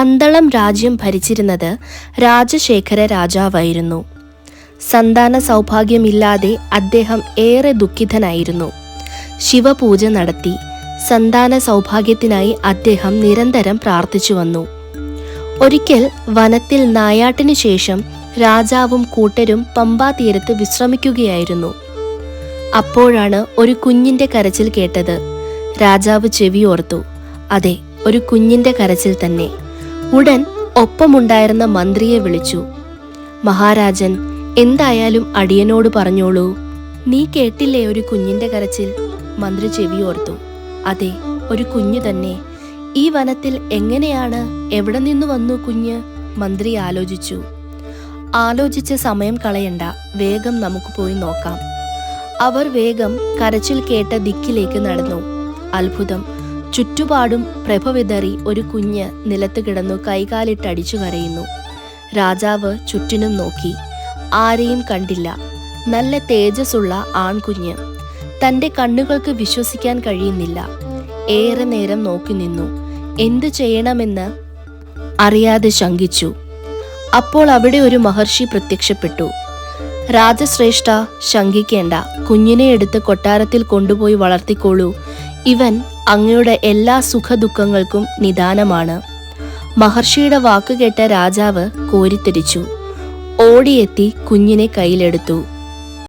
പന്തളം രാജ്യം ഭരിച്ചിരുന്നത് രാജശേഖര രാജാവായിരുന്നു. സന്താന സൗഭാഗ്യമില്ലാതെ അദ്ദേഹം ഏറെ ദുഃഖിതനായിരുന്നു. ശിവപൂജ നടത്തി സന്താന സൗഭാഗ്യത്തിനായി അദ്ദേഹം നിരന്തരം പ്രാർത്ഥിച്ചു വന്നു. ഒരിക്കൽ വനത്തിൽ നായാട്ടിനു ശേഷം രാജാവും കൂട്ടരും പമ്പാ തീരത്ത് വിശ്രമിക്കുകയായിരുന്നു. അപ്പോഴാണ് ഒരു കുഞ്ഞിന്റെ കരച്ചിൽ കേട്ടത്. രാജാവ് ചെവിയോർത്തു. അതെ, ഒരു കുഞ്ഞിന്റെ കരച്ചിൽ തന്നെ. ഉടൻ ഒപ്പമുണ്ടായിരുന്ന മന്ത്രിയെ വിളിച്ചു. മഹാരാജൻ, എന്തായാലും അടിയനോട് പറഞ്ഞോളൂ. നീ കേട്ടില്ലേ ഒരു കുഞ്ഞിന്റെ കരച്ചിൽ? മന്ത്രി ചെവിയോർത്തു. അതെ, ഒരു കുഞ്ഞു തന്നെ. ഈ വനത്തിൽ എങ്ങനെയാണ്, എവിടെ നിന്നു വന്നു കുഞ്ഞ്? മന്ത്രി ആലോചിച്ചു. ആലോചിച്ച് സമയം കളയണ്ട, വേഗം നമുക്ക് പോയി നോക്കാം. അവർ വേഗം കരച്ചിൽ കേട്ട ദിക്കിലേക്ക് നടന്നു. അത്ഭുതം! ചുറ്റുപാടും പ്രഭ വിതറി ഒരു കുഞ്ഞ് നിലത്ത് കിടന്നു കൈകാലിട്ടടിച്ചു കരയുന്നു. രാജാവ് ചുറ്റിനും നോക്കി. ആരെയും കണ്ടില്ല. നല്ല തേജസ്സുള്ള ആൺകുഞ്ഞ്. തന്റെ കണ്ണുകൾക്ക് വിശ്വസിക്കാൻ കഴിയുന്നില്ല. ഏറെ നേരം നോക്കി നിന്നു. എന്തു ചെയ്യണമെന്ന് അറിയാതെ ശങ്കിച്ചു. അപ്പോൾ അവിടെ ഒരു മഹർഷി പ്രത്യക്ഷപ്പെട്ടു. രാജശ്രേഷ്ഠ, ശങ്കിക്കേണ്ട. കുഞ്ഞിനെ എടുത്ത് കൊട്ടാരത്തിൽ കൊണ്ടുപോയി വളർത്തിക്കോളൂ. ഇവൻ അങ്ങയുടെ എല്ലാ സുഖദുഃഖങ്ങൾക്കും നിദാനമാണ്. മഹർഷിയുടെ വാക്കുകേട്ട രാജാവ് കോരിത്തരിച്ചു. ഓടിയെത്തി കുഞ്ഞിനെ കയ്യിലെടുത്തു.